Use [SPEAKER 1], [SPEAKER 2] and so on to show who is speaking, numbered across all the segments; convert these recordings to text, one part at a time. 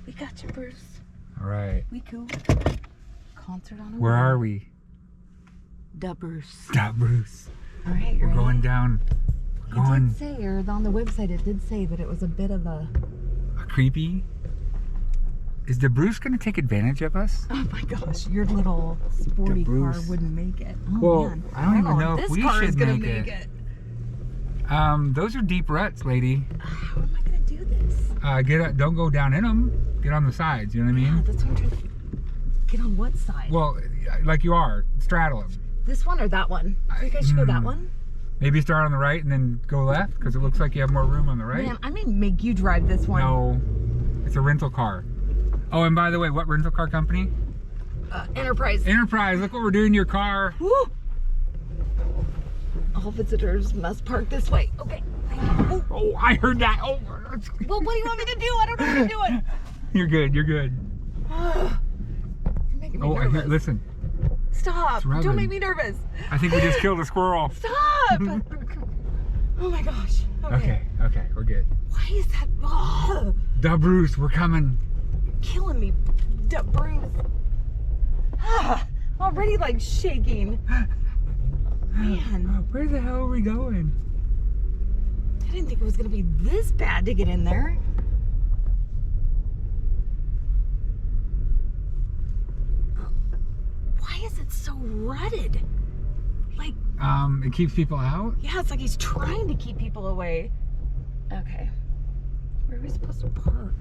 [SPEAKER 1] We got you, Bruce.
[SPEAKER 2] All right.
[SPEAKER 1] We cool. Concert on a
[SPEAKER 2] Where are we?
[SPEAKER 1] Da Bruce.
[SPEAKER 2] Da Bruce.
[SPEAKER 1] All right,
[SPEAKER 2] We're going down.
[SPEAKER 1] It did say, or on the website, it did say that it was a bit of a
[SPEAKER 2] creepy. Is the Bruce going to take advantage of us?
[SPEAKER 1] Oh my gosh, your little sporty car wouldn't make it. Oh,
[SPEAKER 2] well,
[SPEAKER 1] man.
[SPEAKER 2] I don't even know if we should make it. Those are deep ruts, lady.
[SPEAKER 1] How am I going to do this?
[SPEAKER 2] Don't go down in them. Get on the sides, you know what I mean?
[SPEAKER 1] Yeah, that's what I'm trying to... Get on what side?
[SPEAKER 2] Well, like you are. Straddle them.
[SPEAKER 1] This one or that one? You guys should go that one?
[SPEAKER 2] Maybe start on the right and then go left, because it looks like you have more room on the right.
[SPEAKER 1] Man, I may make you drive this one.
[SPEAKER 2] No, it's a rental car. Oh, and by the way, what rental car company?
[SPEAKER 1] Enterprise.
[SPEAKER 2] Enterprise, look what we're doing to your car.
[SPEAKER 1] Woo! All visitors must park this way. Okay.
[SPEAKER 2] Oh, I heard that. Oh.
[SPEAKER 1] Well, what do you want me to do? I don't know what I'm doing.
[SPEAKER 2] You're good, you're good.
[SPEAKER 1] You're making me nervous.
[SPEAKER 2] I hear, listen.
[SPEAKER 1] Stop. Don't make me nervous.
[SPEAKER 2] I think we just killed a squirrel.
[SPEAKER 1] Stop. Oh my gosh.
[SPEAKER 2] Okay, we're good.
[SPEAKER 1] Why is that? Oh.
[SPEAKER 2] Da Bruce, we're coming.
[SPEAKER 1] You're killing me, Da Bruce. Already like shaking. Man.
[SPEAKER 2] Where the hell are we going?
[SPEAKER 1] I didn't think it was going to be this bad to get in there. Why is it so rutted? Like...
[SPEAKER 2] it keeps people out?
[SPEAKER 1] Yeah, it's like he's trying to keep people away. Okay. Where are we supposed to park?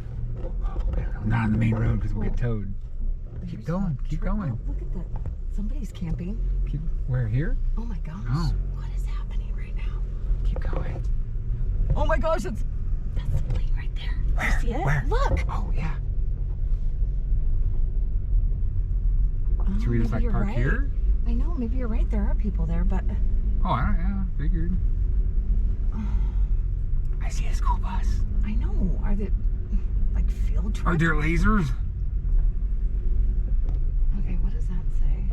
[SPEAKER 2] Not on the main road because we'll get towed. Keep going, keep going.
[SPEAKER 1] Look at that. Somebody's camping.
[SPEAKER 2] Where, here?
[SPEAKER 1] Oh my gosh.
[SPEAKER 2] Oh.
[SPEAKER 1] What is happening right now?
[SPEAKER 2] Keep going.
[SPEAKER 1] Oh my gosh, that's the plane right there.
[SPEAKER 2] Where?
[SPEAKER 1] You see it?
[SPEAKER 2] Where?
[SPEAKER 1] Look.
[SPEAKER 2] Oh, yeah. Should we just like park here?
[SPEAKER 1] I know, maybe you're right. There are people there, but...
[SPEAKER 2] Oh, I figured. I see a school bus.
[SPEAKER 1] I know. Are they like field trips?
[SPEAKER 2] Are there lasers?
[SPEAKER 1] Okay, what does that say?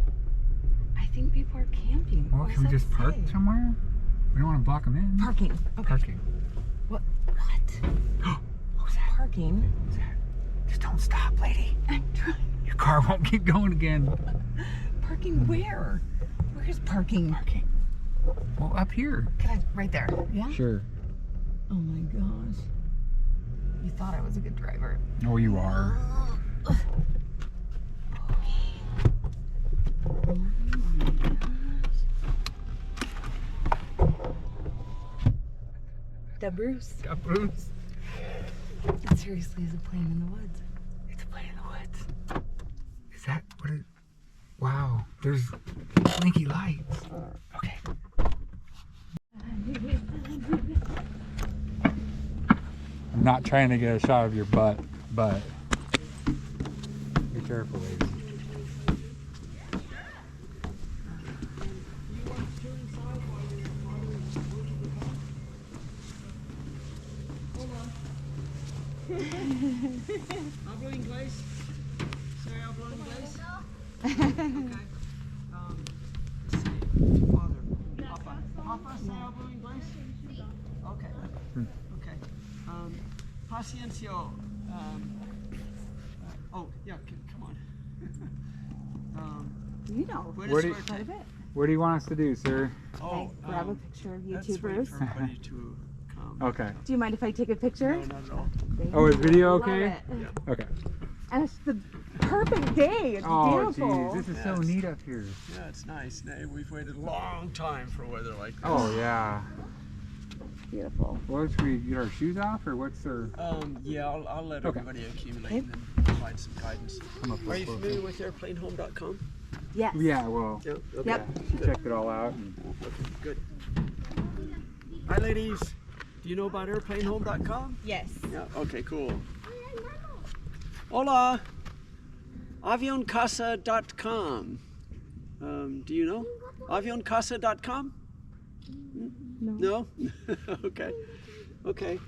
[SPEAKER 1] I think people are camping.
[SPEAKER 2] Well, can we just park somewhere? We don't want to block them in.
[SPEAKER 1] Parking. Okay.
[SPEAKER 2] Parking.
[SPEAKER 1] What?
[SPEAKER 2] What was that?
[SPEAKER 1] Parking.
[SPEAKER 2] What was that? Just don't stop, lady.
[SPEAKER 1] I'm trying.
[SPEAKER 2] Your car won't keep going again.
[SPEAKER 1] Parking where? Where's parking?
[SPEAKER 2] Parking. Well, up here.
[SPEAKER 1] Can I? Right there. Yeah?
[SPEAKER 2] Sure.
[SPEAKER 1] Oh my gosh. You thought I was a good driver.
[SPEAKER 2] Oh, you are.
[SPEAKER 1] Oh my gosh. Da Bruce.
[SPEAKER 2] Da Bruce.
[SPEAKER 1] It seriously is a plane in the woods.
[SPEAKER 2] It's a plane in the woods. Is that what it... Wow. There's blinky lights. Okay. I'm not trying to get a shot of your butt, but be careful, lady.
[SPEAKER 3] Hablo inglés. Say hablo inglés. Okay. Let's see. Father. Papa. Papa, say hablo inglés. Okay. Okay. Paciencia. Oh, yeah, come on.
[SPEAKER 1] You know quite a bit.
[SPEAKER 2] What do you want us to do, sir?
[SPEAKER 3] Oh,
[SPEAKER 1] grab a picture of you
[SPEAKER 3] let's
[SPEAKER 1] two,
[SPEAKER 3] wait
[SPEAKER 1] Bruce.
[SPEAKER 3] for everybody to come.
[SPEAKER 2] Okay.
[SPEAKER 1] Do you mind if I take a picture?
[SPEAKER 3] No, not at all.
[SPEAKER 2] Oh, is video
[SPEAKER 1] Love
[SPEAKER 2] okay?
[SPEAKER 1] it.
[SPEAKER 3] Yeah.
[SPEAKER 2] Okay.
[SPEAKER 1] And it's the perfect day. It's beautiful.
[SPEAKER 2] Oh, geez, this is so
[SPEAKER 3] Yes.
[SPEAKER 2] neat up here.
[SPEAKER 3] Yeah, it's nice. We've waited a long time for weather like this.
[SPEAKER 2] Oh, yeah.
[SPEAKER 1] Beautiful.
[SPEAKER 2] Well, should we get our shoes off, or what's our...
[SPEAKER 3] Yeah, I'll let
[SPEAKER 2] Okay.
[SPEAKER 3] everybody accumulate
[SPEAKER 1] Okay.
[SPEAKER 3] and then provide some guidance.
[SPEAKER 2] I'm up
[SPEAKER 3] Are you
[SPEAKER 2] close.
[SPEAKER 3] familiar with airplanehome.com?
[SPEAKER 1] Yes.
[SPEAKER 2] Yeah, well,
[SPEAKER 3] Yeah. Okay.
[SPEAKER 1] Yep.
[SPEAKER 2] she checked it all out. And...
[SPEAKER 3] Okay, good. Hi, ladies. Do you know about airplanehome.com?
[SPEAKER 1] Yes.
[SPEAKER 3] Yeah. Okay, cool. Hola. Avioncasa.com. Do you know? Avioncasa.com? No? Okay. Okay.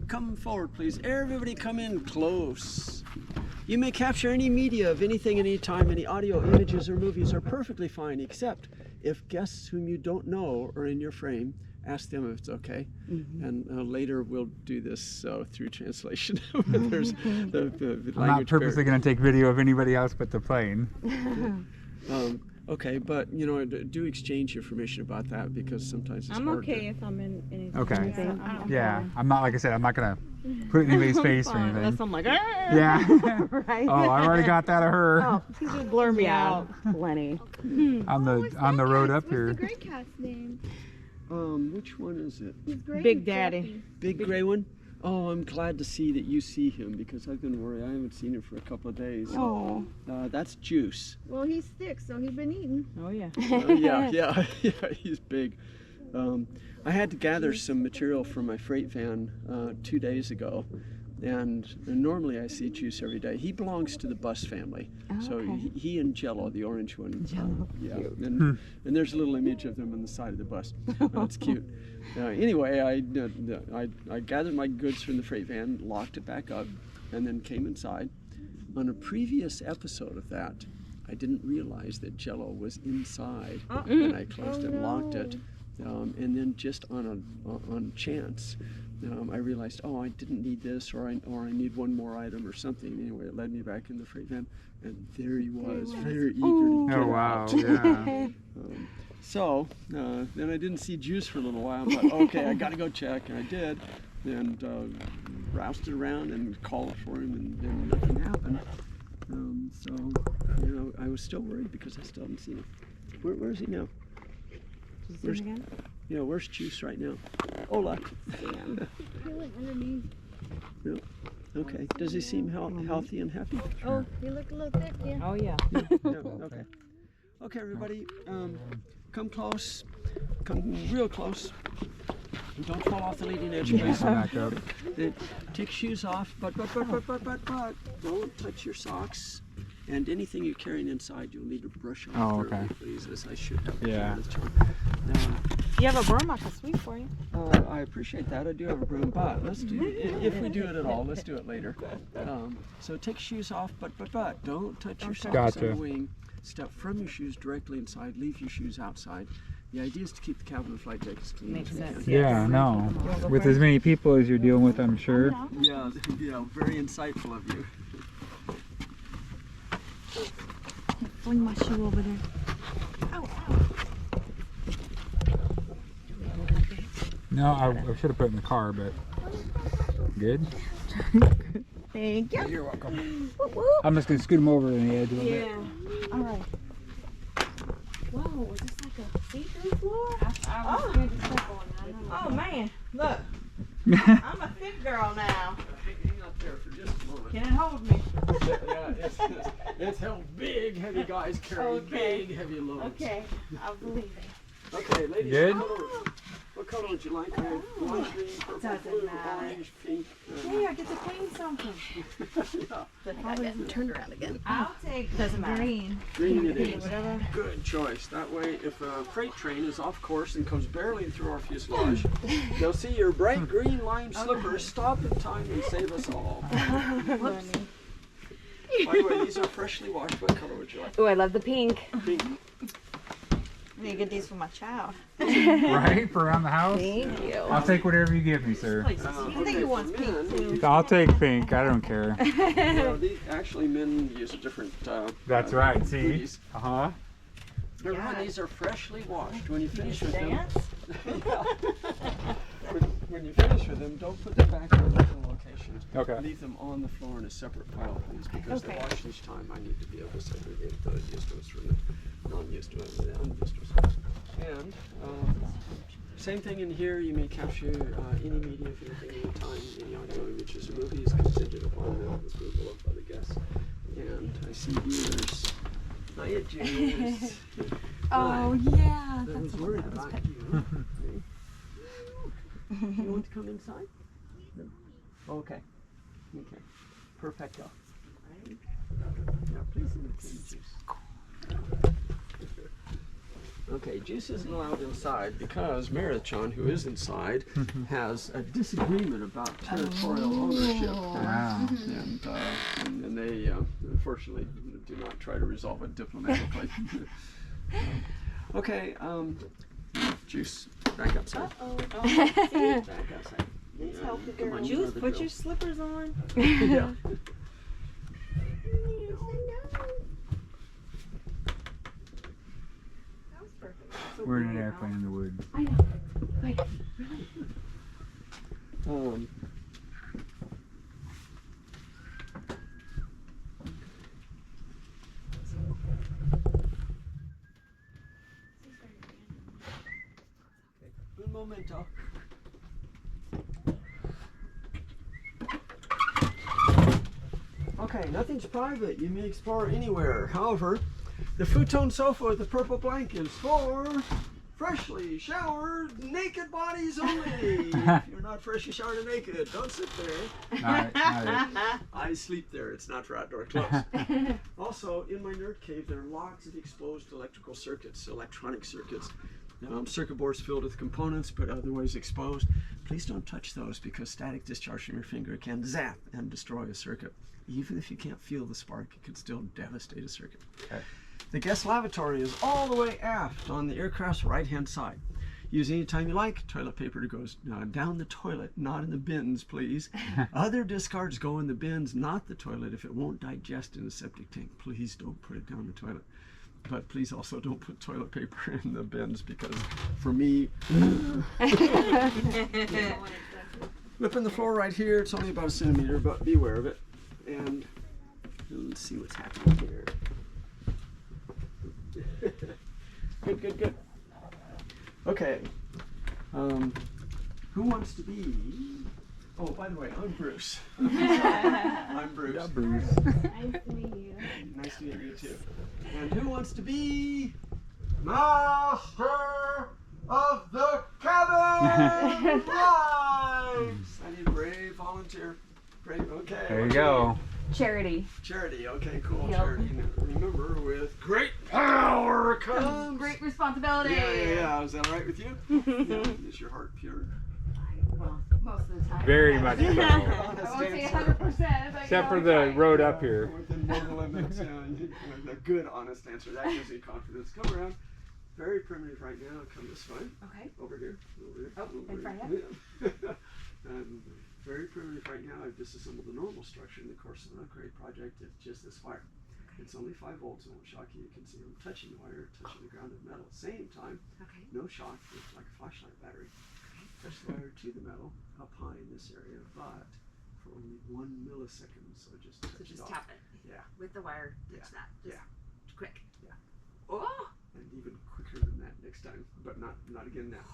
[SPEAKER 3] Come forward, please. Everybody come in close. You may capture any media of anything, anytime. Any audio, images, or movies are perfectly fine, except if guests whom you don't know are in your frame ask them if it's okay.
[SPEAKER 1] Mm-hmm.
[SPEAKER 3] And later we'll do this through translation. There's the
[SPEAKER 2] I'm not
[SPEAKER 3] language
[SPEAKER 2] purposely going to take video of anybody else but the plane.
[SPEAKER 3] Okay, but do exchange information about that, because sometimes it's
[SPEAKER 4] I'm
[SPEAKER 3] hard
[SPEAKER 4] okay if I'm in anything.
[SPEAKER 2] Okay.
[SPEAKER 4] Yeah,
[SPEAKER 2] Yeah, I'm not, like I said, I'm not going to put it in anybody's face or
[SPEAKER 4] Fine, unless
[SPEAKER 2] anything.
[SPEAKER 4] I'm like,
[SPEAKER 2] Yeah.
[SPEAKER 1] Right.
[SPEAKER 2] Oh, I already got that of her
[SPEAKER 1] Oh, just blur me out. Plenty.
[SPEAKER 2] on the road up here.
[SPEAKER 5] What's the gray cat's name?
[SPEAKER 3] Which one is it?
[SPEAKER 5] He's gray
[SPEAKER 1] Big
[SPEAKER 5] and
[SPEAKER 1] Daddy.
[SPEAKER 5] fluffy.
[SPEAKER 3] Big gray one? Oh, I'm glad to see that you see him, because I've been worried. I haven't seen him for a couple of days.
[SPEAKER 1] Oh.
[SPEAKER 3] That's Juice.
[SPEAKER 5] Well, he's thick, so he's been eating.
[SPEAKER 1] Oh yeah.
[SPEAKER 3] Yeah, he's big. I had to gather some material for my freight van 2 days ago, and normally I see Juice every day. He belongs to the bus family, so
[SPEAKER 1] okay.
[SPEAKER 3] he and Jello, the orange one.
[SPEAKER 1] Jello,
[SPEAKER 3] Yeah, and there's a little image of them on the side of the bus. That's cute. Anyway, I gathered my goods from the freight van, locked it back up, and then came inside. On a previous episode of that, I didn't realize that Jello was inside, and I closed and locked it. And then just on chance, I realized, oh, I didn't need this, or I need one more item or something. Anyway, it led me back in the freight van, and there he was, very eager to get
[SPEAKER 2] Oh, wow,
[SPEAKER 3] out.
[SPEAKER 2] yeah.
[SPEAKER 3] So then I didn't see Juice for a little while. I thought, okay, I got to go check, and I did, and rousted around and called for him, and nothing happened. So I was still worried because I still haven't seen him. Where is he now? Where's, where's Juice right now? Hola.
[SPEAKER 5] He went underneath.
[SPEAKER 3] Okay. Does he seem healthy and happy?
[SPEAKER 5] Oh, he looked a little thick, yeah.
[SPEAKER 1] Oh yeah.
[SPEAKER 3] Yeah. Okay. Okay, everybody. Come close. Come real close. And don't fall off the leading edge, please.
[SPEAKER 2] Back up.
[SPEAKER 3] Take shoes off, but don't touch your socks. And anything you're carrying inside, you'll need to brush off
[SPEAKER 2] Oh,
[SPEAKER 3] thoroughly,
[SPEAKER 2] okay.
[SPEAKER 3] please, as I should have.
[SPEAKER 2] Yeah.
[SPEAKER 1] You have a broom I can sweep for you.
[SPEAKER 3] I appreciate that. I do have a broom, but let's do if we do it at all, let's do it later. So take shoes off, but don't touch your socks on
[SPEAKER 2] Gotcha.
[SPEAKER 3] the wing. Step from your shoes directly inside. Leave your shoes outside. The idea is to keep the cabin and flight deck as clean
[SPEAKER 1] Makes
[SPEAKER 3] as we
[SPEAKER 1] sense.
[SPEAKER 3] can.
[SPEAKER 2] Yeah, no. With as many people as you're dealing with, I'm sure.
[SPEAKER 3] Yeah, very insightful of you.
[SPEAKER 1] Fling my shoe over there.
[SPEAKER 2] No, I should have put it in the car, but good.
[SPEAKER 1] Thank you.
[SPEAKER 3] You're welcome.
[SPEAKER 2] I'm just gonna scoot them over in the edge a little bit.
[SPEAKER 1] Yeah. All right. Whoa, is this like a see-through floor?
[SPEAKER 4] I was scared to step on it. I know.
[SPEAKER 1] Oh man, look. I'm a thick girl now.
[SPEAKER 3] Hang out there for just a moment.
[SPEAKER 1] Can it hold me?
[SPEAKER 3] Yeah, it's held big, heavy guys carry
[SPEAKER 1] Okay.
[SPEAKER 3] big, heavy loads.
[SPEAKER 1] Okay, I believe it.
[SPEAKER 3] Okay, ladies,
[SPEAKER 2] Good?
[SPEAKER 3] what color would you like? Lime green, purple,
[SPEAKER 1] Doesn't
[SPEAKER 3] blue,
[SPEAKER 1] matter.
[SPEAKER 3] orange, pink.
[SPEAKER 1] Hey, I get to clean something.
[SPEAKER 5] Turned around again.
[SPEAKER 1] I'll take green.
[SPEAKER 3] Green it is.
[SPEAKER 1] Whatever.
[SPEAKER 3] Good choice. That way, if a freight train is off course and comes barreling through our fuselage, they'll see your bright green lime slippers, stop in time, and save us all. By the way, these are freshly washed. What color would you like?
[SPEAKER 1] Oh, I love the pink.
[SPEAKER 3] Pink.
[SPEAKER 1] I need to get these for my child.
[SPEAKER 2] Right? For around the house?
[SPEAKER 1] Thank you.
[SPEAKER 2] I'll take whatever you give me, sir.
[SPEAKER 1] I think he wants pink too.
[SPEAKER 2] I'll take pink. I don't care.
[SPEAKER 3] Well, actually, men use a different.
[SPEAKER 2] That's right. See?
[SPEAKER 3] goodies.
[SPEAKER 2] Uh-huh.
[SPEAKER 3] Everyone, these are freshly washed. When you finish with them,
[SPEAKER 1] Dance?
[SPEAKER 3] when you finish with them, don't put them back in the different locations.
[SPEAKER 2] Okay.
[SPEAKER 3] Leave them on the floor in a separate pile, please, because
[SPEAKER 1] Okay.
[SPEAKER 3] they wash each time. I need to be able to segregate the used ones from the non-used ones and the unused ones. And same thing in here. You may capture any media of anything, any time, any audio images or movies contingent upon the approval of other guests. And I see viewers. Hiya, Jules.
[SPEAKER 1] Oh
[SPEAKER 3] Hi.
[SPEAKER 1] yeah.
[SPEAKER 3] I was worried about you. You want to come inside? No. Okay. Okay. Perfecto. Now, please imitate Juice. Okay, Juice isn't allowed inside because Meritchan, who is inside, has a disagreement about territorial ownership.
[SPEAKER 2] Wow.
[SPEAKER 3] And they unfortunately do not try to resolve it diplomatically. Okay, Juice, Back outside.
[SPEAKER 4] Oh,
[SPEAKER 3] Back outside.
[SPEAKER 4] Please
[SPEAKER 3] Yeah,
[SPEAKER 4] help the
[SPEAKER 3] come on,
[SPEAKER 4] girl.
[SPEAKER 3] you know
[SPEAKER 4] Juice,
[SPEAKER 3] the
[SPEAKER 4] put
[SPEAKER 3] drill.
[SPEAKER 4] your slippers on.
[SPEAKER 3] Yeah.
[SPEAKER 4] That was perfect.
[SPEAKER 2] We're in an airplane in the woods.
[SPEAKER 1] I know. Wait.
[SPEAKER 3] Um, un momento. Okay, nothing's private. You may explore anywhere. However, the futon sofa with the purple blanket is for freshly showered naked bodies only. If you're not freshly showered and naked, don't sit there.
[SPEAKER 2] Not it.
[SPEAKER 3] I sleep there. It's not for outdoor clothes. Also, in my nerd cave, there are lots of exposed electrical circuits, electronic circuits. Circuit boards filled with components, but otherwise exposed. Please don't touch those because static discharge from your finger can zap and destroy a circuit. Even if you can't feel the spark, it can still devastate a circuit.
[SPEAKER 2] Okay.
[SPEAKER 3] The guest lavatory is all the way aft on the aircraft's right-hand side. Use any time you like. Toilet paper goes down the toilet, not in the bins, please. Other discards go in the bins, not the toilet, if it won't digest in the septic tank. Please don't put it down the toilet. But please also don't put toilet paper in the bins because for me, lip in the floor right here. It's only about a centimeter, but be aware of it. And let's see what's happening here. Good, good, good. Okay. Who wants to be? Oh, by the way, I'm Bruce. I'm Bruce.
[SPEAKER 2] Yeah, Bruce.
[SPEAKER 5] Nice to meet you.
[SPEAKER 3] Nice to meet you too. And who wants to be master of the cabin lives? I need a brave volunteer. Brave, okay.
[SPEAKER 2] There you
[SPEAKER 3] what's
[SPEAKER 2] go.
[SPEAKER 3] your name?
[SPEAKER 1] Charity.
[SPEAKER 3] Charity, okay, cool.
[SPEAKER 1] Yep.
[SPEAKER 3] Charity. Now, remember, with great power comes
[SPEAKER 1] Great responsibility.
[SPEAKER 3] Yeah. Is that all right with you? Yeah. Is your heart pure?
[SPEAKER 1] Well, most of the time.
[SPEAKER 2] Very much so.
[SPEAKER 1] I won't say 100%. But
[SPEAKER 2] Except for the road up here.
[SPEAKER 3] Within normal limits, yeah. A good, honest answer. That gives you confidence. Come around. Very primitive right now. Come this way.
[SPEAKER 1] Okay.
[SPEAKER 3] Over here. Over here.
[SPEAKER 1] Oh,
[SPEAKER 3] over
[SPEAKER 1] in front of
[SPEAKER 3] here. Yeah. And very primitive right now. I've disassembled the normal structure in the course of an upgrade project. It's just this wire. It's only 5 volts. It won't shock you. You can see I'm touching the wire, touching the grounded metal. Same time,
[SPEAKER 1] Okay.
[SPEAKER 3] no shock. It's like a flashlight battery. Touch the wire to the metal up high in this area, but for only 1 millisecond. So just touch
[SPEAKER 1] So
[SPEAKER 3] it
[SPEAKER 1] just
[SPEAKER 3] off.
[SPEAKER 1] tap it.
[SPEAKER 3] Yeah.
[SPEAKER 1] With the wire. Touch
[SPEAKER 3] Yeah.
[SPEAKER 1] that. Just quick.
[SPEAKER 3] Yeah.
[SPEAKER 1] Oh.
[SPEAKER 3] And even quicker than that next time, but not again now.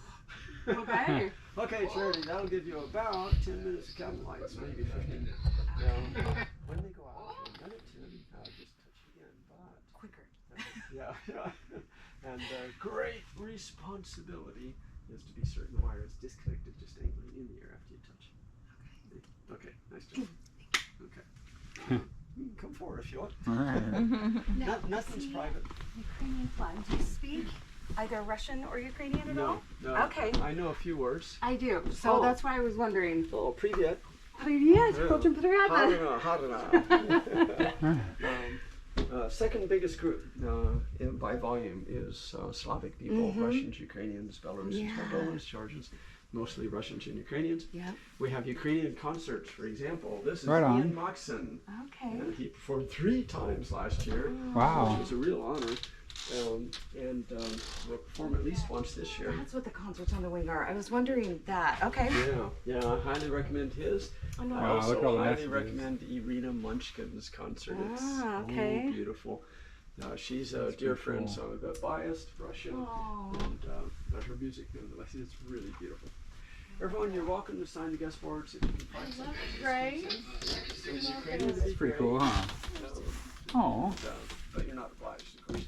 [SPEAKER 1] Okay.
[SPEAKER 3] Okay, Charity, that'll give you about 10 minutes of cabin lights, maybe 15. When they go out, for a minute, 10, just touch it again, but
[SPEAKER 1] Quicker.
[SPEAKER 3] yeah. And great responsibility is to be certain the wire is disconnected, just angling in the air after you touch. Okay, nice job. Okay. You can come forward if you want.
[SPEAKER 2] All right.
[SPEAKER 3] Nothing's private.
[SPEAKER 1] Ukrainian flag. Do you speak either Russian or Ukrainian at all?
[SPEAKER 3] No.
[SPEAKER 1] Okay.
[SPEAKER 3] I know a few words.
[SPEAKER 1] I do. So
[SPEAKER 3] Oh.
[SPEAKER 1] that's why I was wondering.
[SPEAKER 3] Oh, привет.
[SPEAKER 1] Привет,
[SPEAKER 3] Yeah.
[SPEAKER 1] очень приятно.
[SPEAKER 3] Harina. Second biggest group by volume is Slavic people, Russians, Ukrainians, Belarusians, Moldovan, Georgians, mostly Russians and Ukrainians.
[SPEAKER 1] Yeah.
[SPEAKER 3] We have Ukrainian concerts, for example. This is
[SPEAKER 2] Right on.
[SPEAKER 3] Ian Moxon.
[SPEAKER 1] Okay.
[SPEAKER 3] And he performed 3 times last year,
[SPEAKER 2] Wow.
[SPEAKER 3] which was a real honor. We'll perform at least once this year.
[SPEAKER 1] That's what the concerts on the wing are. I was wondering that. Okay.
[SPEAKER 3] Yeah, I highly recommend his. I
[SPEAKER 2] Wow,
[SPEAKER 3] also
[SPEAKER 2] look at all the
[SPEAKER 3] highly
[SPEAKER 2] messages.
[SPEAKER 3] recommend Irina Munchkin's concert. It's
[SPEAKER 1] okay.
[SPEAKER 3] so beautiful. She's a dear friend, so a bit biased, Russian,
[SPEAKER 1] Oh.
[SPEAKER 3] but her music nonetheless is really beautiful. Everyone, you're welcome to sign the guest boards if you can find some.
[SPEAKER 5] Great.
[SPEAKER 2] That's pretty cool, huh? Oh.
[SPEAKER 3] But you're not obliged, of course.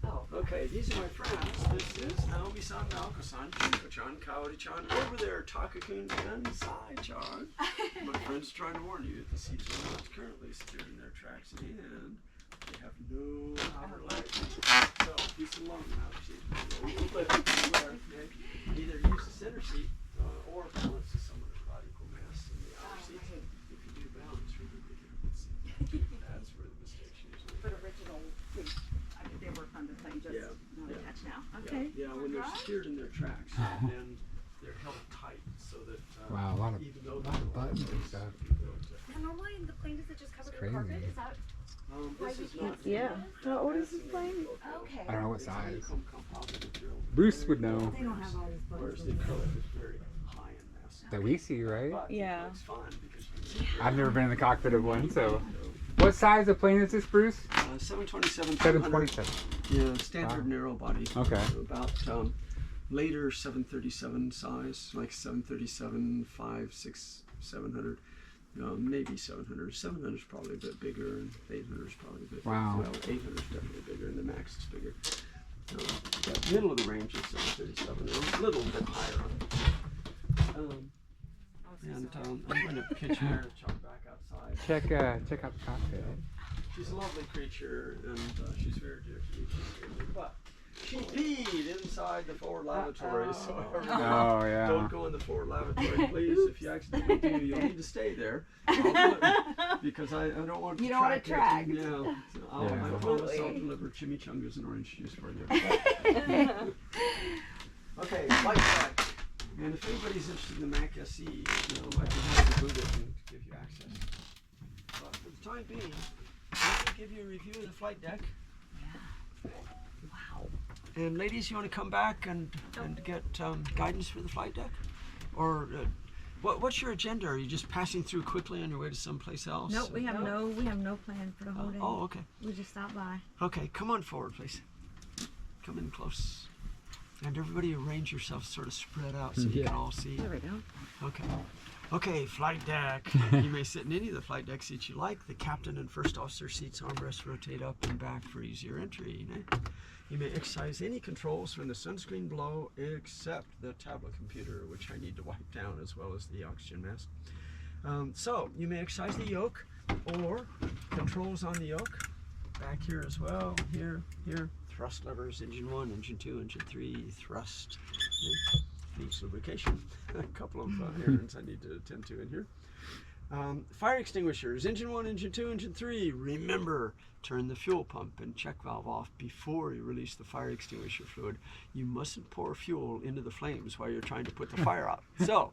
[SPEAKER 1] Oh.
[SPEAKER 3] Okay, these are my friends. This is Naomi-san, Naoko-san, Shinko-chan, Kaori-chan, over there, Taka-kun, and Sai-chan. My friends are trying to warn you that the seats are not currently secured in their tracks, and they have no outer legs. So, use the long outer seat. Either use the center seat or balance to someone of about equal mass in the outer seats. If you do balance, remember you can see. That's where the mistakes usually
[SPEAKER 1] But original, they work on the thing, just
[SPEAKER 3] Yeah,
[SPEAKER 1] not
[SPEAKER 3] yeah.
[SPEAKER 1] attached now.
[SPEAKER 4] Okay.
[SPEAKER 3] Yeah, when they're steered in their tracks, then they're held tight so that
[SPEAKER 2] Wow, a lot of
[SPEAKER 3] even though
[SPEAKER 2] buttons and stuff.
[SPEAKER 1] Now, normally in the plane, does it just cover
[SPEAKER 2] It's
[SPEAKER 1] the carpet?
[SPEAKER 2] crazy.
[SPEAKER 1] Is that
[SPEAKER 3] this is not.
[SPEAKER 4] Yeah. How old is this plane?
[SPEAKER 1] okay?
[SPEAKER 2] I don't know what
[SPEAKER 3] It's
[SPEAKER 2] size.
[SPEAKER 3] composite material.
[SPEAKER 2] Bruce would know
[SPEAKER 4] They don't have all these
[SPEAKER 3] Whereas
[SPEAKER 4] buttons.
[SPEAKER 3] the acrylic is very high in mass.
[SPEAKER 2] that we see, right?
[SPEAKER 3] But
[SPEAKER 4] Yeah.
[SPEAKER 3] it's fun because
[SPEAKER 2] I've never been in the cockpit of one, so. What size of plane is this, Bruce?
[SPEAKER 3] 727.
[SPEAKER 2] 727.
[SPEAKER 3] Yeah, standard
[SPEAKER 2] Wow.
[SPEAKER 3] narrow body.
[SPEAKER 2] Okay.
[SPEAKER 3] About later 737 size, like 737, 5, 6, 700. Maybe 700. 700 is probably a bit bigger, and 800 is probably a bit
[SPEAKER 2] Wow.
[SPEAKER 3] Well, 800 is definitely bigger, and the Max is bigger. The middle of the range is 737, a little bit higher. I'm going to pitch her to Chuck back outside.
[SPEAKER 2] Check out the cockpit.
[SPEAKER 3] She's a lovely creature, and she's very dear to me. She's very, but she peed inside the forward lavatory, so everyone
[SPEAKER 2] Oh, yeah.
[SPEAKER 3] don't go in the forward lavatory, please. If you accidentally do, you'll need to stay there. Because I don't want to
[SPEAKER 1] You don't want it
[SPEAKER 3] track
[SPEAKER 1] tracked.
[SPEAKER 3] it. Yeah. So I promise I'll
[SPEAKER 1] Absolutely.
[SPEAKER 3] deliver chimichangas and orange juice for you. Okay, flight deck. And if anybody's interested in the Mac SE, I can have to boot it and give you access. But for the time being, let me give you a review of the flight deck.
[SPEAKER 1] Wow.
[SPEAKER 3] And ladies, you want to come back and get guidance for the flight deck? Or what's your agenda? Are you just passing through quickly on your way to someplace else?
[SPEAKER 4] Nope, we have no plan for the whole day.
[SPEAKER 3] Oh, okay.
[SPEAKER 4] We just stopped by.
[SPEAKER 3] Okay, come on forward, please. Come in close. And everybody arrange yourself sort of spread out so you can all see.
[SPEAKER 1] There we go.
[SPEAKER 3] Okay. Okay, flight deck. You may sit in any of the flight deck seats you like. The captain and first officer seats armrests rotate up and back for easier entry. You may exercise any controls from the sunscreen below except the tablet computer, which I need to wipe down, as well as the oxygen mask. So you may exercise the yoke or controls on the yoke. Back here as well. Here. Thrust levers, engine 1, engine 2, engine 3, thrust. Needs lubrication. A couple of errands I need to attend to in here. Fire extinguishers, engine 1, engine 2, engine 3. Remember, turn the fuel pump and check valve off before you release the fire extinguisher fluid. You mustn't pour fuel into the flames while you're trying to put the fire out. So,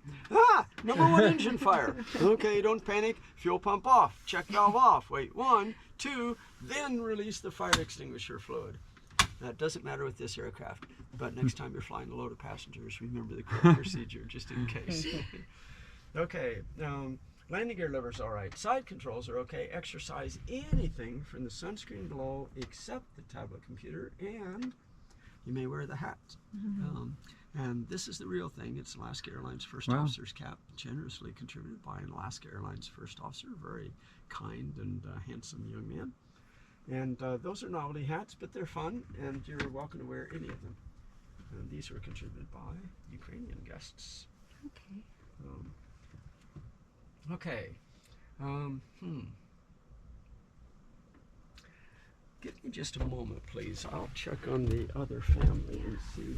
[SPEAKER 3] number 1 engine fire. Okay, don't panic. Fuel pump off, check valve off. Wait, 1, 2, then release the fire extinguisher fluid. That doesn't matter with this aircraft, but next time you're flying a load of passengers, remember the correct procedure, just in case. Okay, landing gear levers all right. Side controls are okay. Exercise anything from the sunscreen below except the tablet computer, and you may wear the hat. And this is the real thing. It's Alaska Airlines First Officer's cap, generously contributed by an Alaska Airlines First Officer, very kind and handsome young man. And those are novelty hats, but they're fun, and you're welcome to wear any of them. And these were contributed by Ukrainian guests.
[SPEAKER 1] Okay.
[SPEAKER 3] Give me just a moment, please. I'll check on the other family and see.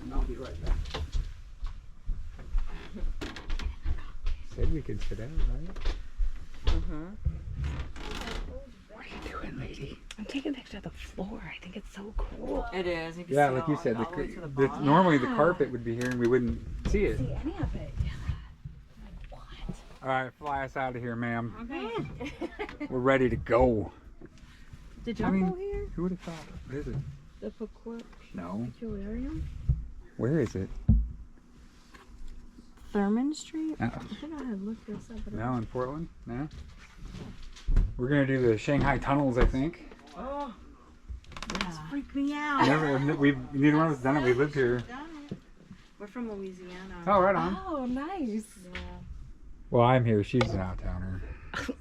[SPEAKER 3] And I'll be right back.
[SPEAKER 2] Said we could sit out, right? What are you doing, lady?
[SPEAKER 1] I'm taking pictures of the floor. I think it's so cool.
[SPEAKER 4] It is.
[SPEAKER 2] Yeah, like you said, normally the carpet would be here and we wouldn't see it.
[SPEAKER 1] See any of it. What?
[SPEAKER 2] All right, fly us out of here, ma'am.
[SPEAKER 4] Okay.
[SPEAKER 2] We're ready to go.
[SPEAKER 4] Did
[SPEAKER 2] I
[SPEAKER 4] y'all
[SPEAKER 2] mean,
[SPEAKER 4] go here?
[SPEAKER 2] who would have thought? What is it?
[SPEAKER 4] The Pequot
[SPEAKER 2] No.
[SPEAKER 4] Peculiarium?
[SPEAKER 2] Where is it?
[SPEAKER 4] Thurman Street?
[SPEAKER 2] Uh,
[SPEAKER 4] I think I had looked this up. But
[SPEAKER 2] no, in Portland? No. We're gonna do the Shanghai tunnels, I think.
[SPEAKER 3] Oh,
[SPEAKER 4] It's freaked me out.
[SPEAKER 2] Neither one of us done it. We lived here.
[SPEAKER 4] We're from Louisiana.
[SPEAKER 2] Oh, right on.
[SPEAKER 1] Oh, nice.
[SPEAKER 4] Yeah.
[SPEAKER 2] Well, I'm here. She's an out-towner.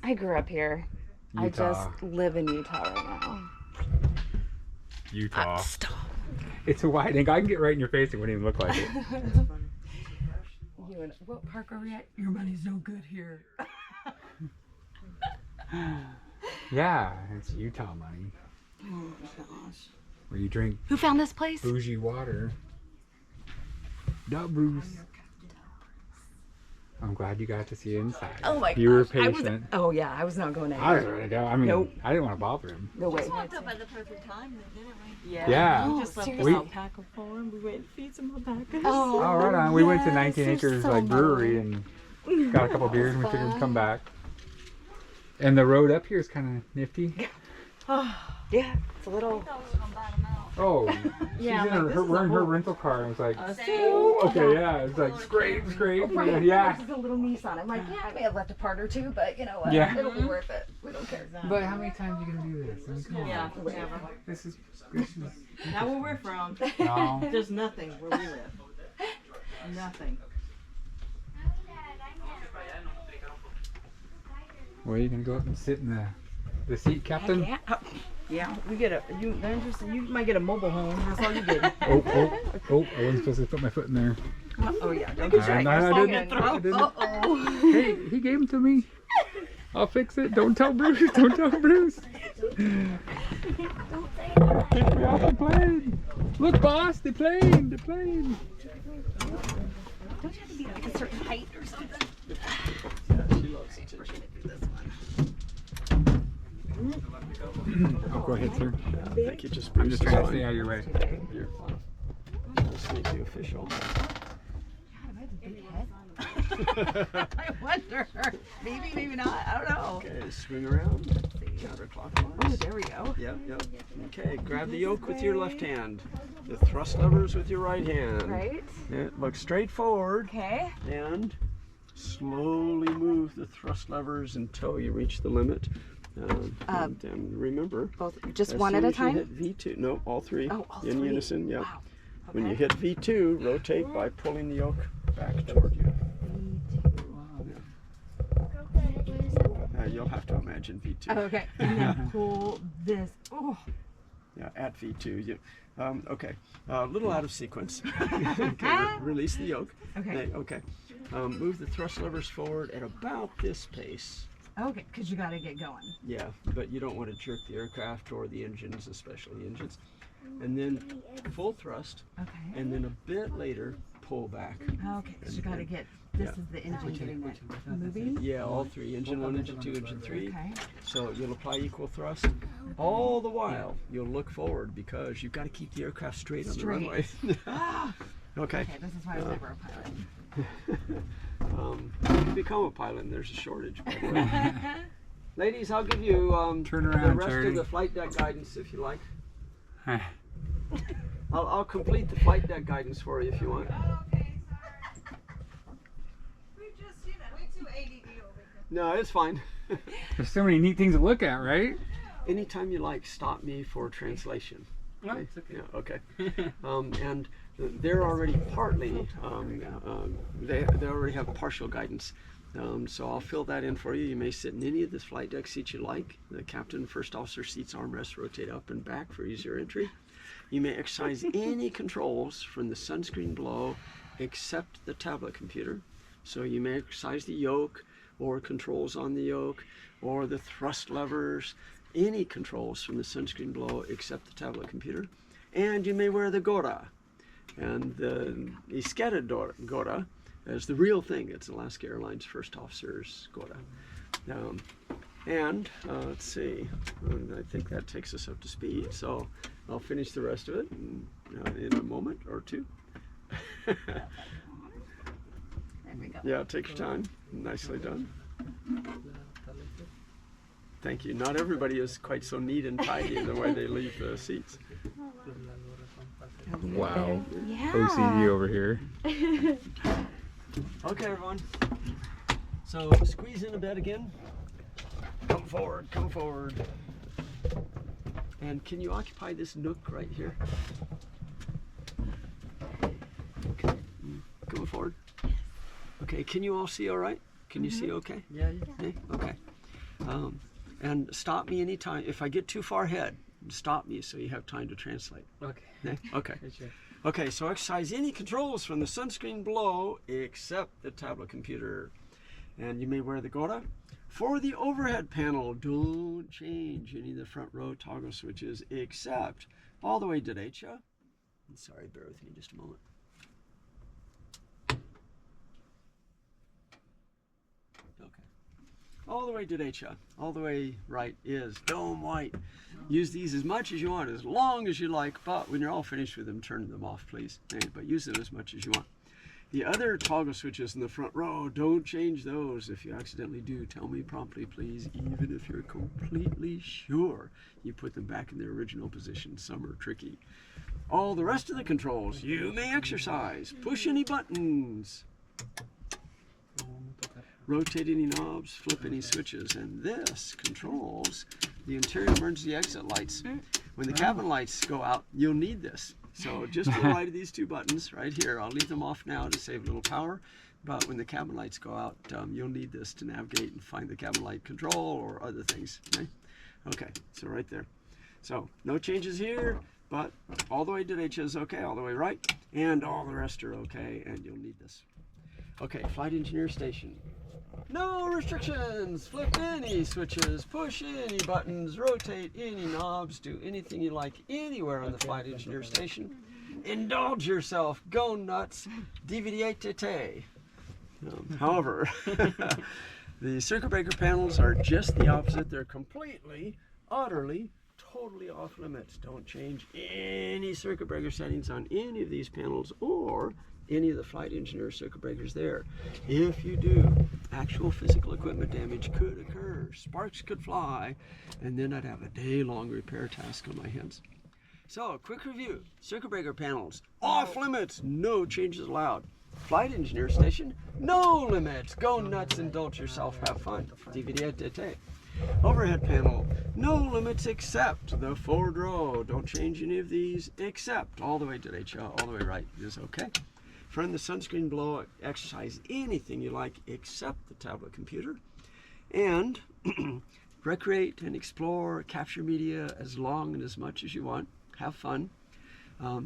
[SPEAKER 1] I grew up here. I
[SPEAKER 2] Utah.
[SPEAKER 1] just live in Utah right now.
[SPEAKER 2] Utah.
[SPEAKER 1] Stop.
[SPEAKER 2] It's a wide angle. I can get right in your face. It wouldn't even look like it.
[SPEAKER 4] That's funny.
[SPEAKER 1] You and what park are we at? Your money's no good here.
[SPEAKER 2] Yeah, it's Utah money.
[SPEAKER 1] Oh gosh.
[SPEAKER 2] Where you drink
[SPEAKER 1] Who found this place?
[SPEAKER 2] bougie water. Duh, Bruce. I'm glad you got to see inside.
[SPEAKER 1] Oh my gosh.
[SPEAKER 2] You were
[SPEAKER 1] I was,
[SPEAKER 2] patient.
[SPEAKER 1] oh yeah, I was not going
[SPEAKER 2] I was
[SPEAKER 1] anywhere.
[SPEAKER 2] ready to go. I mean,
[SPEAKER 1] Nope.
[SPEAKER 2] I didn't want to bother him.
[SPEAKER 1] No way.
[SPEAKER 5] Walked up at the perfect time, didn't we?
[SPEAKER 2] Yeah.
[SPEAKER 4] We just left
[SPEAKER 1] seriously?
[SPEAKER 4] the alpaca for him. We went and feed some alpacas.
[SPEAKER 1] Oh,
[SPEAKER 2] Oh, right on. We went to
[SPEAKER 1] yes,
[SPEAKER 2] 19
[SPEAKER 1] they're
[SPEAKER 2] Acres
[SPEAKER 1] so
[SPEAKER 2] like brewery
[SPEAKER 1] nice.
[SPEAKER 2] and got a couple beers and we figured we'd come back. And the road up here is kind of nifty.
[SPEAKER 1] Yeah, it's a little.
[SPEAKER 5] I thought we were gonna bat them out.
[SPEAKER 2] Oh,
[SPEAKER 4] Yeah,
[SPEAKER 2] she's in
[SPEAKER 4] like,
[SPEAKER 2] her,
[SPEAKER 4] this is
[SPEAKER 2] we're
[SPEAKER 4] a
[SPEAKER 2] in her
[SPEAKER 4] whole-
[SPEAKER 2] rental car. And I was like,
[SPEAKER 1] Us
[SPEAKER 5] Same.
[SPEAKER 1] too.
[SPEAKER 2] okay, yeah. It's like scrape.
[SPEAKER 1] Right.
[SPEAKER 2] Yeah.
[SPEAKER 1] There's a little Nissan. I'm like, yeah, I may have left a part or two, but you know what?
[SPEAKER 2] Yeah.
[SPEAKER 1] It'll be worth it. We don't care.
[SPEAKER 2] But how many times are you gonna do this? I mean, come on.
[SPEAKER 4] Yeah, never.
[SPEAKER 2] This is
[SPEAKER 4] Not where we're from.
[SPEAKER 2] no.
[SPEAKER 4] There's nothing where we live. Nothing.
[SPEAKER 2] Well, you gonna go up and sit in the seat, Captain?
[SPEAKER 1] Yeah.
[SPEAKER 4] Yeah, we get they're interested. You might get a mobile home. That's all you get.
[SPEAKER 2] Oh, I wasn't supposed to put my foot in there.
[SPEAKER 1] Oh yeah. Don't
[SPEAKER 2] I
[SPEAKER 1] get shy.
[SPEAKER 2] didn't. I didn't.
[SPEAKER 1] Uh-oh.
[SPEAKER 2] Hey, he gave them to me. I'll fix it. Don't tell Bruce. Don't tell Bruce. Take me off the plane. Look, boss, the plane. The plane.
[SPEAKER 1] Don't you have to be like a certain height or something?
[SPEAKER 3] She loves attention.
[SPEAKER 2] Oh, go ahead, sir.
[SPEAKER 3] Thank you. Just
[SPEAKER 2] I'm just trying to
[SPEAKER 3] fine.
[SPEAKER 2] stay out of your way.
[SPEAKER 3] You're fine. Just make you official.
[SPEAKER 1] I wonder. Maybe, maybe not. I don't know.
[SPEAKER 3] Okay, swing around. Counterclockwise.
[SPEAKER 1] Oh, there we go.
[SPEAKER 3] Yep. Okay, grab the yoke with your left hand. The thrust levers with your right hand.
[SPEAKER 1] Right.
[SPEAKER 3] Yeah, look straight forward
[SPEAKER 1] Okay.
[SPEAKER 3] and slowly move the thrust levers until you reach the limit. And remember,
[SPEAKER 1] Both, just
[SPEAKER 3] as
[SPEAKER 1] one
[SPEAKER 3] soon
[SPEAKER 1] at a
[SPEAKER 3] as you
[SPEAKER 1] time.
[SPEAKER 3] hit V2, no, all three
[SPEAKER 1] Oh, all
[SPEAKER 3] in
[SPEAKER 1] three.
[SPEAKER 3] unison. Yep.
[SPEAKER 1] Wow.
[SPEAKER 3] When you
[SPEAKER 1] Okay.
[SPEAKER 3] hit V2, rotate by pulling the yoke back toward you. You'll have to imagine V2.
[SPEAKER 1] Okay. And then pull this. Oh.
[SPEAKER 3] Yeah, at V2. Okay, a little out of sequence. Okay, release the yoke.
[SPEAKER 1] Okay.
[SPEAKER 3] Okay. Move the thrust levers forward at about this pace.
[SPEAKER 1] Okay, because you got to get going.
[SPEAKER 3] Yeah, but you don't want to jerk the aircraft or the engines, especially the engines. And then full thrust,
[SPEAKER 1] Okay.
[SPEAKER 3] and then a bit later, pull back.
[SPEAKER 1] Okay, so you got to get. This is the engine getting that moving.
[SPEAKER 3] Yeah, all three. Engine 1, Engine 2, Engine 3.
[SPEAKER 1] Okay.
[SPEAKER 3] So you'll apply equal thrust. All the while, you'll look forward because you've got to keep the aircraft straight on the runway. Okay.
[SPEAKER 1] Okay, this is why I was never a pilot.
[SPEAKER 3] You can become a pilot and there's a shortage, by the way. Ladies, I'll give you
[SPEAKER 2] Turn
[SPEAKER 3] the
[SPEAKER 2] around,
[SPEAKER 3] rest
[SPEAKER 2] Charlie.
[SPEAKER 3] of the flight deck guidance if you like. I'll complete the flight deck guidance for you if you want. No, it's fine.
[SPEAKER 2] There's so many neat things to look at, right?
[SPEAKER 3] Anytime you like, stop me for translation.
[SPEAKER 2] No, it's okay.
[SPEAKER 3] Yeah, okay. And they're already partly, they already have partial guidance. So I'll fill that in for you. You may sit in any of the flight deck seats you like. The captain and first officer seats armrests rotate up and back for easier entry. You may exercise any controls from the sunscreen below except the tablet computer. So you may exercise the yoke or controls on the yoke or the thrust levers, any controls from the sunscreen below except the tablet computer. And you may wear the gora. And the Isketa gora is the real thing. It's Alaska Airlines first officer's gora. Let's see, I think that takes us up to speed. So I'll finish the rest of it in a moment or two.
[SPEAKER 1] There we go.
[SPEAKER 3] Yeah, take your time. Nicely done. Thank you. Not everybody is quite so neat and tidy in the way they leave the seats.
[SPEAKER 2] Wow.
[SPEAKER 1] Yeah.
[SPEAKER 2] OCD over here.
[SPEAKER 3] Okay, everyone. So squeeze in a bit again. Come forward, come forward. And can you occupy this nook right here? Okay. Come forward. Okay, can you all see all right? Can you see okay?
[SPEAKER 4] Yeah.
[SPEAKER 3] Okay. Okay. And stop me anytime. If I get too far ahead, stop me so you have time to translate.
[SPEAKER 2] Okay.
[SPEAKER 3] Okay. Okay, so exercise any controls from the sunscreen below except the tablet computer. And you may wear the gora. For the overhead panel, don't change any of the front row toggle switches except all the way derecha. Sorry, bear with me just a moment. all the way derecha, all the way right is dome white. Use these as much as you want, as long as you like, but when you're all finished with them, turn them off, please. But use them as much as you want. The other toggle switches in the front row, don't change those. If you accidentally do, tell me promptly, please, even if you're completely sure you put them back in their original position. Some are tricky. All the rest of the controls, you may exercise. Push any buttons. Rotate any knobs, flip any switches, and this controls the interior emergency exit lights. When the cabin lights go out, you'll need this. So just to the right of these two buttons right here, I'll leave them off now to save a little power, but when the cabin lights go out, you'll need this to navigate and find the cabin light control or other things. Okay, so right there. So no changes here, but all the way derecha is okay, all the way right, and all the rest are okay, and you'll need this. Okay, flight engineer station. No restrictions. Flip any switches, push any buttons, rotate any knobs, do anything you like anywhere on the flight engineer station. Indulge yourself. Go nuts. DVD. However, the circuit breaker panels are just the opposite. They're completely, utterly, totally off limits. Don't change any circuit breaker settings on any of these panels or any of the flight engineer circuit breakers there. If you do, actual physical equipment damage could occur, sparks could fly, and then I'd have a day-long repair task on my hands. So, quick review. Circuit breaker panels, off limits, no changes allowed. Flight engineer station, no limits, go nuts, indulge yourself, have fun. DVD. Overhead panel, no limits except the forward row. Don't change any of these except all the way to derecha, all the way right is okay. Front the sunscreen below, exercise anything you like except the tablet computer. And recreate and explore, capture media as long and as much as you want. Have fun.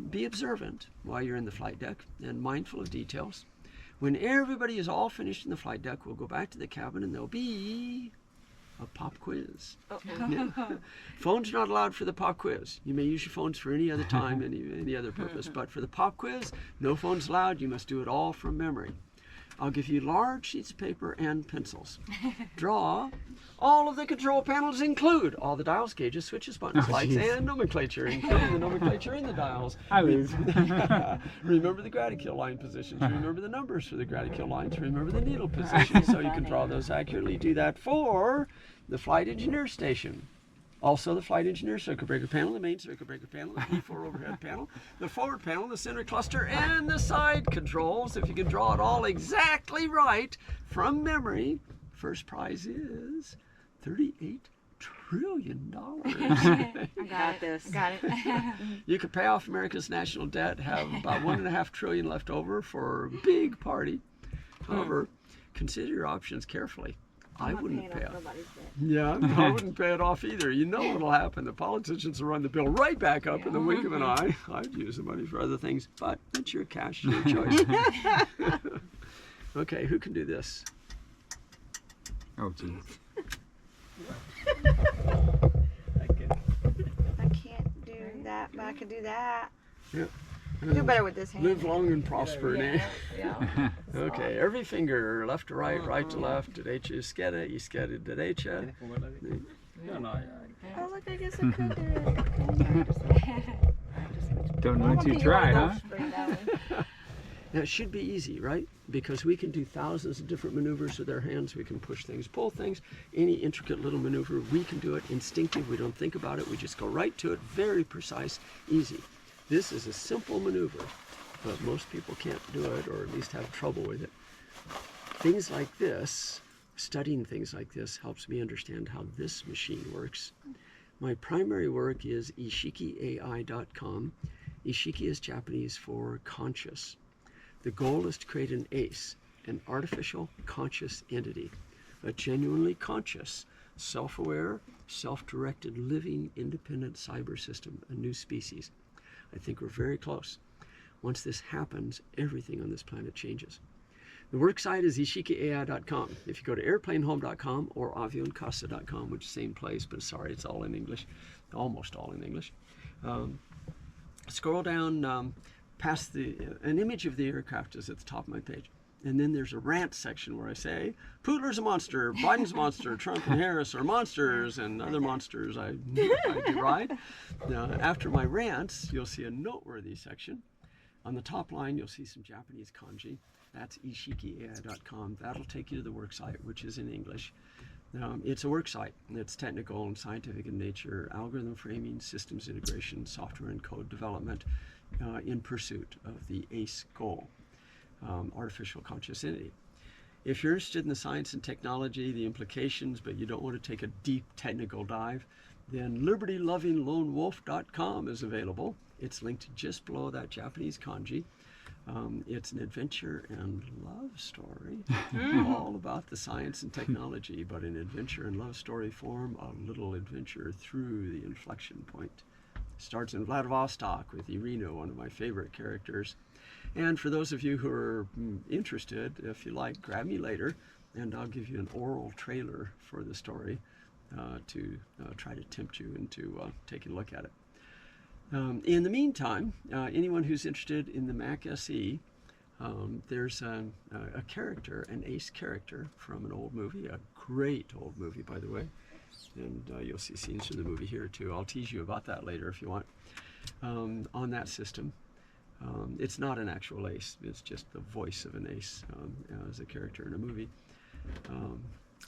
[SPEAKER 3] Be observant while you're in the flight deck and mindful of details. When everybody is all finished in the flight deck, we'll go back to the cabin and there'll be a pop quiz. Yeah. Phones not allowed for the pop quiz. You may use your phones for any other time, any other purpose, but for the pop quiz, no phones allowed. You must do it all from memory. I'll give you large sheets of paper and pencils. Draw. All of the control panels include all the dials, gauges, switches, buttons, lights, and nomenclature, including the nomenclature in the dials.
[SPEAKER 2] I lose.
[SPEAKER 3] Remember the Gradikill line positions. Remember the numbers for the Gradikill lines. Remember the needle positions so you can draw those accurately. Do that for the flight engineer station. Also the flight engineer circuit breaker panel, the main circuit breaker panel, the P4 overhead panel, the forward panel, the center cluster, and the side controls. If you can draw it all exactly right from memory, first prize is $38 trillion.
[SPEAKER 1] I got this. Got it.
[SPEAKER 3] You could pay off America's national debt, have about $1.5 trillion left over for a big party. However, consider your options carefully. I wouldn't pay off. Yeah, I wouldn't pay it off either. You know what'll happen. The politicians will run the bill right back up in the wink of an eye. I'd use the money for other things, but it's your cash, your choice. Okay, who can do this?
[SPEAKER 2] Oh, geez.
[SPEAKER 6] I can't do that, but I can do that.
[SPEAKER 3] Yeah.
[SPEAKER 6] Do better with this hand.
[SPEAKER 3] Live long and prosper,
[SPEAKER 1] Yeah. Yeah.
[SPEAKER 3] Okay, every finger, left to right, right to left, derecha, izquierda, derecha.
[SPEAKER 6] Oh, look, I guess I could do it.
[SPEAKER 2] Don't let you try, huh?
[SPEAKER 3] Now, it should be easy, right? Because we can do thousands of different maneuvers with our hands. We can push things, pull things, any intricate little maneuver. We can do it instinctive. We don't think about it. We just go right to it. Very precise, easy. This is a simple maneuver, but most people can't do it, or at least have trouble with it. Things like this, studying things like this, helps me understand how this machine works. My primary work is ishikiai.com. Ishiki is Japanese for conscious. The goal is to create an ACE, an artificial conscious entity, a genuinely conscious, self-aware, self-directed, living, independent cyber system, a new species. I think we're very close. Once this happens, everything on this planet changes. The work site is ishikiai.com. If you go to airplanehome.com or avioncasa.com, which is the same place, but sorry, it's all in English, almost all in English. Scroll down past an image of the aircraft is at the top of my page. And then there's a rant section where I say, Pudler's a monster, Biden's a monster, Trump and Harris are monsters, and other monsters I deride. Now, after my rants, you'll see a noteworthy section. On the top line, you'll see some Japanese kanji. That's ishikiai.com. That'll take you to the work site, which is in English. It's a work site. It's technical and scientific in nature, algorithm framing, systems integration, software and code development in pursuit of the ACE goal, artificial conscious entity. If you're interested in the science and technology, the implications, but you don't want to take a deep technical dive, then libertylovinglonewolf.com is available. It's linked just below that Japanese kanji. It's an adventure and love story, all about the science and technology, but in adventure and love story form, a little adventure through the inflection point. Starts in Vladivostok with Irina, one of my favorite characters. And for those of you who are interested, if you like, grab me later, and I'll give you an oral trailer for the story to try to tempt you into taking a look at it. In the meantime, anyone who's interested in the Mac SE, there's a character, an ACE character from an old movie, a great old movie, by the way. And you'll see scenes from the movie here too. I'll tease you about that later if you want. On that system, it's not an actual ACE. It's just the voice of an ACE as a character in a movie.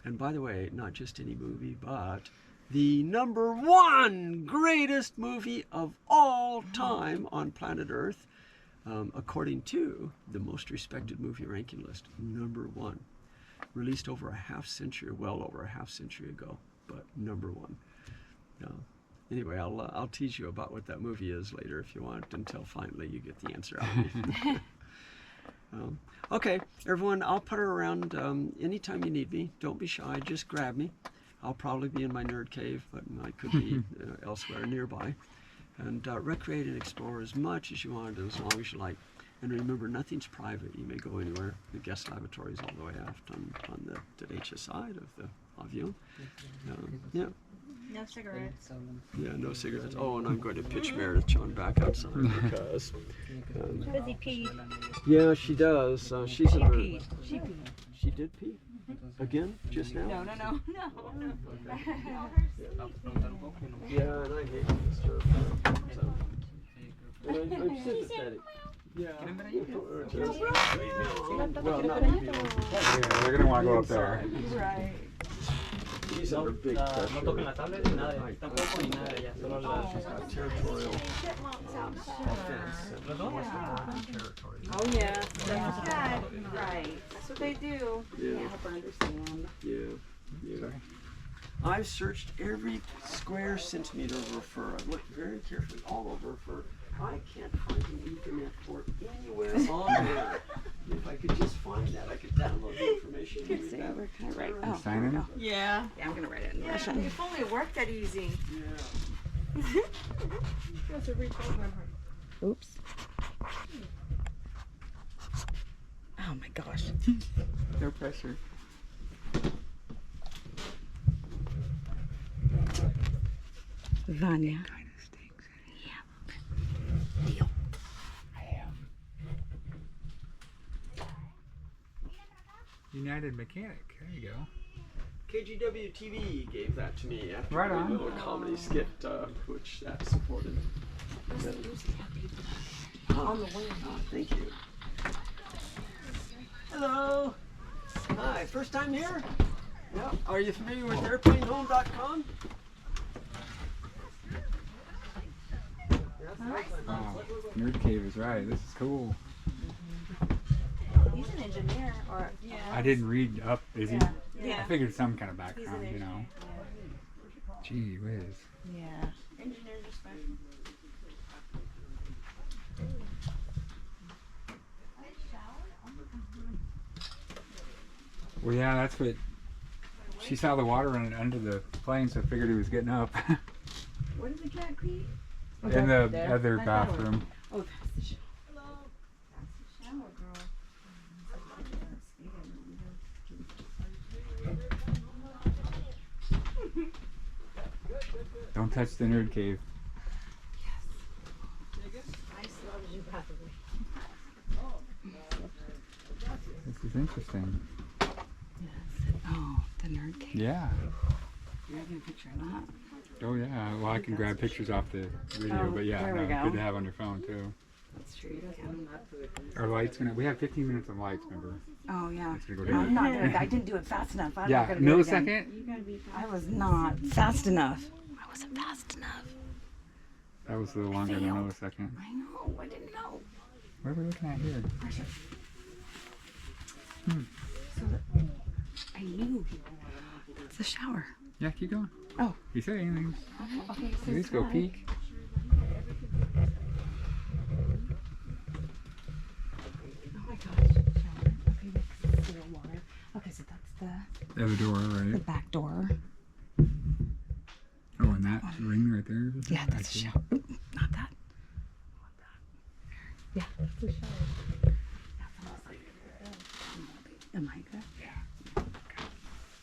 [SPEAKER 3] And by the way, not just any movie, but the #1 greatest movie of all time on planet Earth, according to the most respected movie ranking list, #1. Released over a half century, well over a half century ago, but #1. Anyway, I'll tease you about what that movie is later if you want, until finally you get the answer out of me. Okay, everyone, I'll put her around anytime you need me. Don't be shy, just grab me. I'll probably be in my nerd cave, but I could be elsewhere nearby. And recreate and explore as much as you want, as long as you like. And remember, nothing's private. You may go anywhere. The guest lavatory is all the way aft on the derecha side of the avion. Yeah.
[SPEAKER 5] No cigarettes.
[SPEAKER 3] Yeah, no cigarettes. Oh, and I'm going to pitch Meredith on back outside because...
[SPEAKER 5] Does he pee?
[SPEAKER 3] Yeah, she does. She's in her...
[SPEAKER 5] She peed.
[SPEAKER 3] She did pee? Again? Just now?
[SPEAKER 5] No.
[SPEAKER 3] Yeah, and I hate to disturb her. So. And I'm sympathetic. Yeah. Well, not you.
[SPEAKER 2] Yeah, they're gonna want to go up there.
[SPEAKER 5] Right.
[SPEAKER 3] These are big
[SPEAKER 7] No toquen la tablet ni nada, tampoco ni nada ya, solo las...
[SPEAKER 3] territorial
[SPEAKER 6] Chipmunks outside.
[SPEAKER 3] offense.
[SPEAKER 7] ¿Los dos?
[SPEAKER 3] Territory.
[SPEAKER 4] Oh yeah.
[SPEAKER 5] Right. That's what they do.
[SPEAKER 3] Yeah.
[SPEAKER 4] Help her understand.
[SPEAKER 3] Yeah. I've searched every square centimeter of her fur. I've looked very carefully all over her fur. I can't find an Ethernet port anywhere on there. If I could just find that, I could download the information.
[SPEAKER 4] Can I write? Oh,
[SPEAKER 2] Sign in?
[SPEAKER 5] Yeah.
[SPEAKER 4] yeah, I'm gonna write it in
[SPEAKER 5] Yeah.
[SPEAKER 4] Russian.
[SPEAKER 5] If only it worked that easy.
[SPEAKER 3] Yeah.
[SPEAKER 4] Oops. Oh my gosh.
[SPEAKER 2] No pressure.
[SPEAKER 4] Vanya.
[SPEAKER 2] Kind of stinks.
[SPEAKER 4] Deal.
[SPEAKER 2] United Mechanic. There you go.
[SPEAKER 3] KGW TV gave that to me after
[SPEAKER 2] Right
[SPEAKER 3] a
[SPEAKER 2] on.
[SPEAKER 3] little comedy skit, which that supported.
[SPEAKER 4] On the way.
[SPEAKER 3] Oh, thank you. Hello. Hi, first time here? Yeah. Are you familiar with airplanehome.com?
[SPEAKER 2] Wow. Nerd Cave is right. This is cool.
[SPEAKER 5] He's an engineer, or
[SPEAKER 2] I didn't read up. Is he?
[SPEAKER 5] yeah.
[SPEAKER 2] I figured some kind of
[SPEAKER 5] He's an
[SPEAKER 2] background, you know.
[SPEAKER 5] engineer.
[SPEAKER 2] Gee whiz.
[SPEAKER 5] Yeah. Engineers are special.
[SPEAKER 2] Well, yeah, that's what. She saw the water running under the plane, so figured he was getting up.
[SPEAKER 4] Where did the cat pee?
[SPEAKER 2] In the
[SPEAKER 4] there.
[SPEAKER 2] other
[SPEAKER 4] I thought it was-
[SPEAKER 2] bathroom.
[SPEAKER 4] Oh, that's the shower.
[SPEAKER 5] That's the shower girl.
[SPEAKER 2] Don't touch the Nerd Cave.
[SPEAKER 4] I still love you, probably.
[SPEAKER 2] It's is interesting.
[SPEAKER 1] Oh, the nerd cave.
[SPEAKER 2] Yeah.
[SPEAKER 1] You're gonna picture that.
[SPEAKER 2] Oh yeah. Well, I can grab pictures off the video,
[SPEAKER 1] Oh,
[SPEAKER 2] but yeah,
[SPEAKER 1] there we
[SPEAKER 2] no,
[SPEAKER 1] go.
[SPEAKER 2] good to have on your phone too.
[SPEAKER 1] That's true. You can.
[SPEAKER 2] Our lights gonna. We have 15 minutes of lights, remember?
[SPEAKER 1] Oh yeah.
[SPEAKER 2] It's gonna go
[SPEAKER 1] I'm
[SPEAKER 2] down.
[SPEAKER 1] not gonna. I didn't do it fast enough. I'm
[SPEAKER 2] Yeah,
[SPEAKER 1] not gonna do it again.
[SPEAKER 2] millisecond.
[SPEAKER 5] You gotta be fast.
[SPEAKER 1] I was not fast enough. I wasn't fast enough.
[SPEAKER 2] That was a little longer than a
[SPEAKER 1] failed.
[SPEAKER 2] millisecond.
[SPEAKER 1] I know. I didn't know.
[SPEAKER 2] What are we looking at here?
[SPEAKER 1] So I knew. It's a shower.
[SPEAKER 2] Yeah, keep going.
[SPEAKER 1] Oh.
[SPEAKER 2] You say anything?
[SPEAKER 1] Okay.
[SPEAKER 2] At least go peek.
[SPEAKER 1] Oh my gosh. Shower. Okay, that's the water. Okay, so that's
[SPEAKER 2] The other door,
[SPEAKER 1] the
[SPEAKER 2] right?
[SPEAKER 1] back door.
[SPEAKER 2] Oh, and that ring right there.
[SPEAKER 1] Yeah,
[SPEAKER 2] I
[SPEAKER 1] that's a
[SPEAKER 2] see.
[SPEAKER 1] shower. Oop, not that. Not that. Yeah, that's a shower. That's almost like am I good?
[SPEAKER 2] Yeah.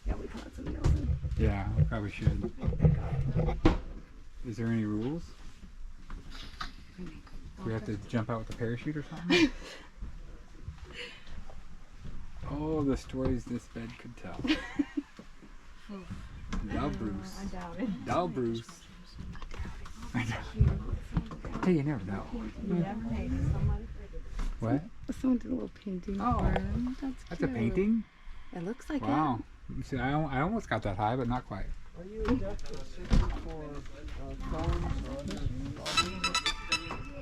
[SPEAKER 1] Yeah, we can let somebody else in.
[SPEAKER 2] Yeah, probably should. Is there any rules? Do we have to jump out with a parachute or something? Oh, the stories this bed could tell. Thou Bruce.
[SPEAKER 5] I doubt it.
[SPEAKER 2] Thou Bruce. I know. Hey, you never know.
[SPEAKER 5] You never paid someone.
[SPEAKER 2] What?
[SPEAKER 1] Someone did a little painting
[SPEAKER 2] Oh.
[SPEAKER 1] for him.
[SPEAKER 2] That's a painting?
[SPEAKER 1] It looks like
[SPEAKER 2] Wow. You see, I almost got that high, but not quite.
[SPEAKER 3] Are you adept at searching for phones or other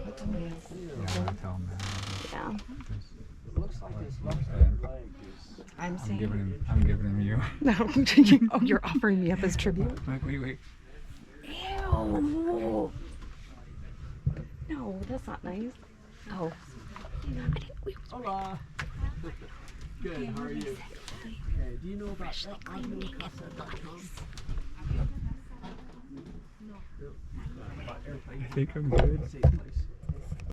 [SPEAKER 2] Yeah, I'll tell him that.
[SPEAKER 1] it. Yeah.
[SPEAKER 3] It looks like his left leg is.
[SPEAKER 1] I'm
[SPEAKER 2] I'm
[SPEAKER 1] saying.
[SPEAKER 2] I'm giving him you.
[SPEAKER 1] No. Oh, you're offering me up as tribute?
[SPEAKER 2] Wait.
[SPEAKER 1] Ew. No, that's not nice. Oh.
[SPEAKER 3] Hola. Good. How are you? Okay. Do you know about aviocasa.com?
[SPEAKER 2] I think I'm good.
[SPEAKER 3] Safe place.